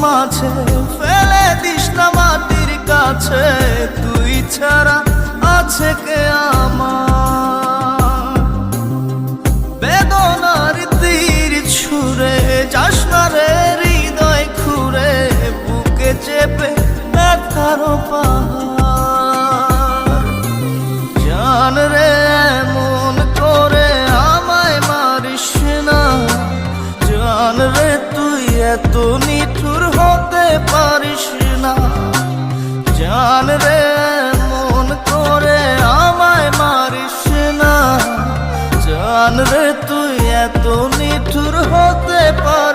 মাঝে ফেলে দিস না মাটির কাছে, তুই ছাড়া আছে কে আমার? বেদনার তীর ছুঁড়ে যাস না রে হৃদয় খুঁড়ে, বুকে চেপে ব্যথার পাহাড়। জান রে এমন করে আমায় মারিস না, জান রে তুই এত নিঠুর হতে পারিস না। জান রে এমন করে আমায় মারিস না, জান রে তুই এত নিঠুর হতে পারিস